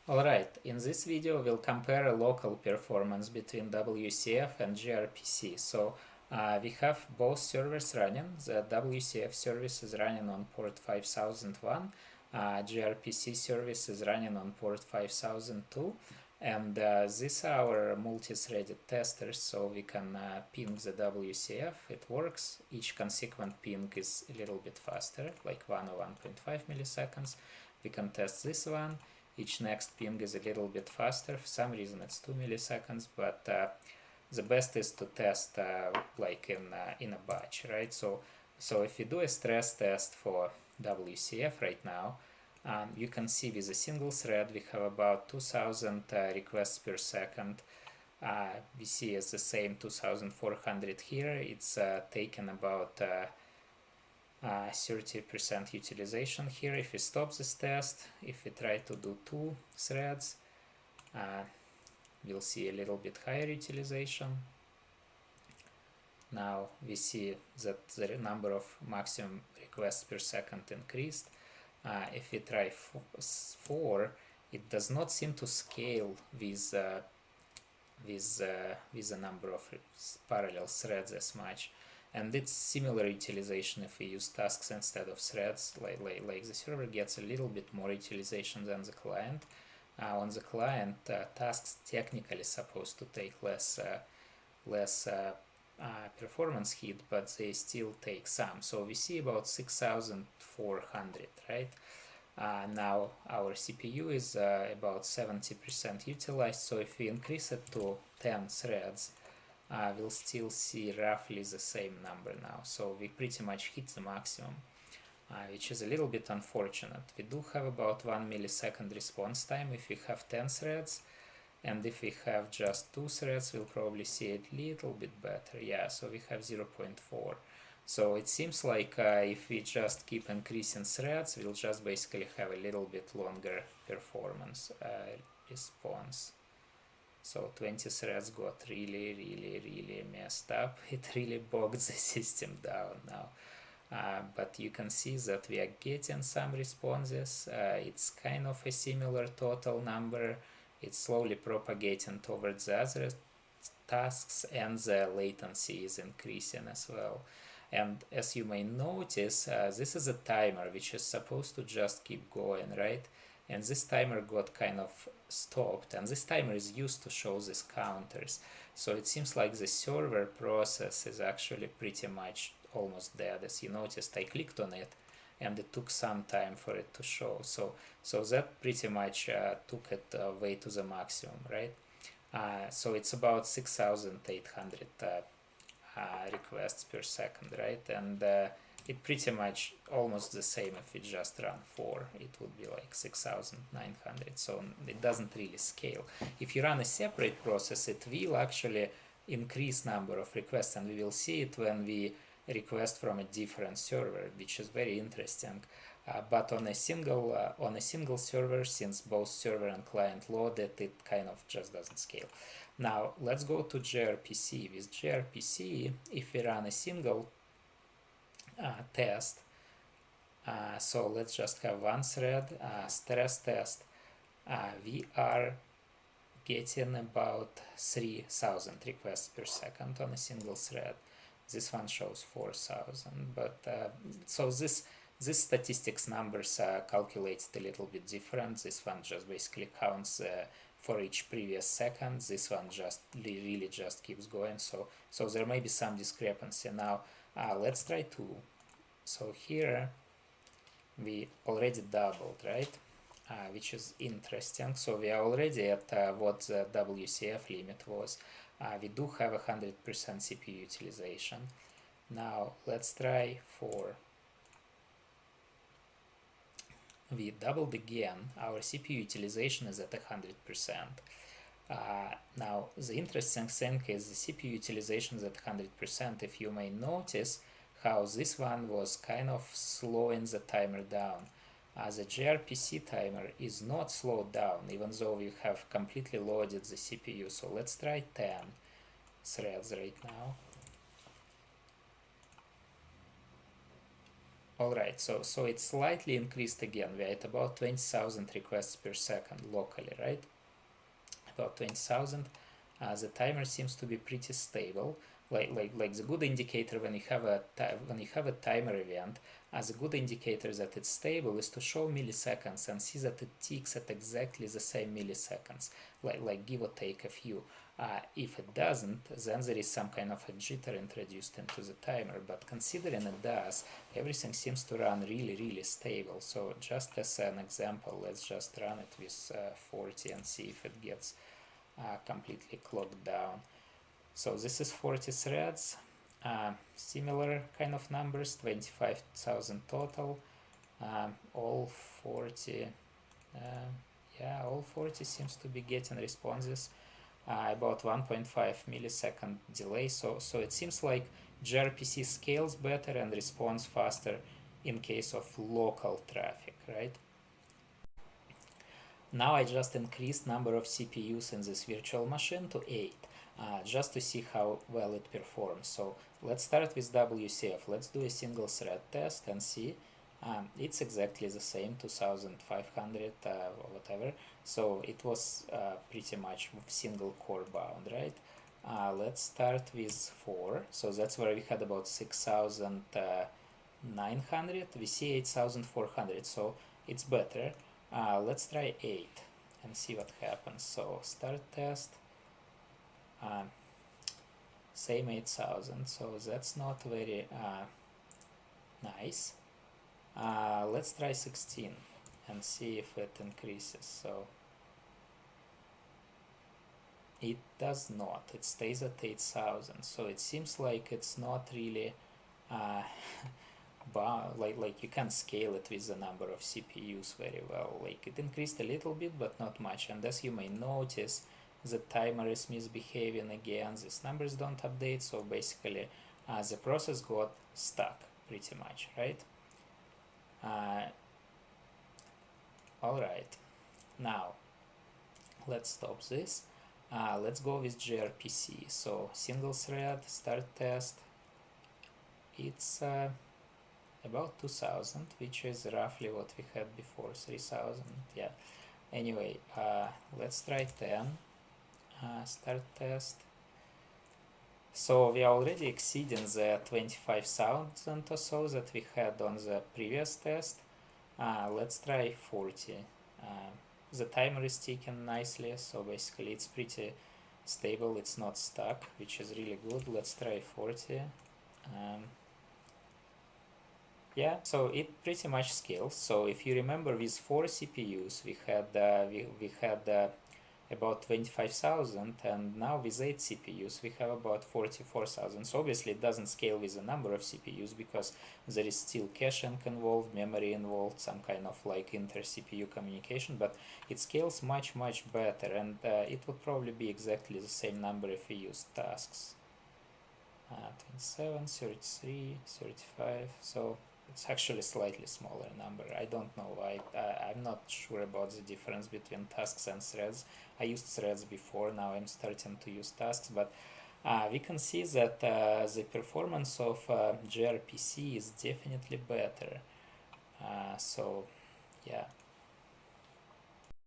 Alright, in this video we'll compare a local performance between WCF and GRPC. So we have both servers running. The WCF service is running on port 5001, GRPC service is running on port 5002, and these are our multi-threaded testers, so we can ping the WCF. It works. Each consequent ping is a little bit faster, like 1 or 1.5 milliseconds. We can test this one. Each next ping is a little bit faster. For some reason it's 2 milliseconds, but the best is to test like in a batch, right? So if you do a stress test for WCF right now, you can see with a single thread we have about 2000 requests per second. We see as the same 2400 here. It's taken about 30% utilization here. If we stop this test, if we try to do 2 threads, we'll see a little bit higher utilization. Now we see that the number of maximum requests per second increased. If we try 4, it does not seem to scale with the number of parallel threads as much. And it's similar utilization if we use tasks instead of threads, like the server gets a little bit more utilization than the client. On the client, tasks technically supposed to take less performance hit, but they still take some. So we see about 6400, right? Now our CPU is about 70% utilized, so if we increase it to 10 threads, we'll still see roughly the same number now. So we pretty much hit the maximum, which is a little bit unfortunate. We do have about 1 millisecond response time if we have 10 threads, and if we have just 2 threads, we'll probably see it a little bit better. Yeah, so we have 0.4. So it seems like if we just keep increasing threads, we'll just basically have a little bit longer performance response. So 20 threads got really messed up. It really bogged the system down now. But you can see that we are getting some responses. It's kind of a similar total number. It's slowly propagating towards the other tasks, and the latency is increasing as well. And as you may notice, this is a timer which is supposed to just keep going, right? And this timer got kind of stopped, and this timer is used to show these counters. So it seems like the server process is actually pretty much almost dead. As you noticed, I clicked on it and it took some time for it to show. So that pretty much took it way to the maximum, right? So it's about 6800 requests per second, right? And it pretty much almost the same if we just run 4, it would be like 6900. So it doesn't really scale. If you run a separate process, it will actually increase number of requests, and we will see it when we request from a different server, which is very interesting. But on a single server, since both server and client loaded, it kind of just doesn't scale. Now let's go to GRPC. With GRPC, if we run a single test, so let's just have one thread, stress test, we are getting about 3000 requests per second on a single thread. This one shows 4000, but so this statistics numbers are calculated a little bit different. This one just basically counts for each previous second. This one just really just keeps going. So there may be some discrepancy. Now let's try 2. So here we already doubled, right? Which is interesting. So we are already at what the WCF limit was. We do have 100% CPU utilization. Now let's try 4. We doubled again. Our CPU utilization is at 100%. Now the interesting thing is the CPU utilization is at 100%. If you may notice how this one was kind of slowing the timer down. The GRPC timer is not slowed down, even though we have completely loaded the CPU. So let's try 10 threads right now. Alright, so it's slightly increased again. We're at about 20,000 requests per second locally, right? About 20,000. The timer seems to be pretty stable. Like the good indicator when you have a timer event, as a good indicator that it's stable is to show milliseconds and see that it ticks at exactly the same milliseconds, like give or take a few. If it doesn't, then there is some kind of a jitter introduced into the timer, but considering it does, everything seems to run really stable. So just as an example, let's just run it with 40 and see if it gets completely clocked down. So this is 40 threads, similar kind of numbers, 25,000 total, all 40, yeah, all 40 seems to be getting responses, about 1.5 millisecond delay, so it seems like GRPC scales better and responds faster in case of local traffic, right? Now I just increased number of CPUs in this virtual machine to 8. Just to see how well it performs. So let's start with WCF. Let's do a single thread test and see. It's exactly the same, 2500 or whatever. So it was pretty much single core bound, right? Let's start with 4. So that's where we had about 6,900. We see 8,400. So it's better. Let's try 8 and see what happens. So start test. Same 8,000, so that's not very nice. Let's try 16 and see if it increases. So it does not, it stays at 8,000, so it seems like it's not really like you can't scale it with the number of CPUs very well. Like it increased a little bit but not much, and as you may notice, the timer is misbehaving again. These numbers don't update, so basically the process got stuck pretty much, right? Alright, now let's stop this. Let's go with GRPC. So single thread, start test. It's about 2,000, which is roughly what we had before, 3,000, yeah. Anyway, let's try 10. Start test. So we are already exceeding the 25,000 or so that we had on the previous test. Let's try 40. The timer is ticking nicely, so basically it's pretty stable, it's not stuck, which is really good. Let's try 40. Yeah, so it pretty much scales. So if you remember, with 4 CPUs we had about 25,000, and now with 8 CPUs we have about 44,000. So obviously it doesn't scale with the number of CPUs because there is still caching involved, memory involved, some kind of like inter-CPU communication, but it scales much better, and it would probably be exactly the same number if we use tasks. 27, 33, 35, so it's actually a slightly smaller number. I don't know why. I'm not sure about the difference between tasks and threads. I used threads before, now I'm starting to use tasks, but we can see that the performance of GRPC is definitely better. So yeah.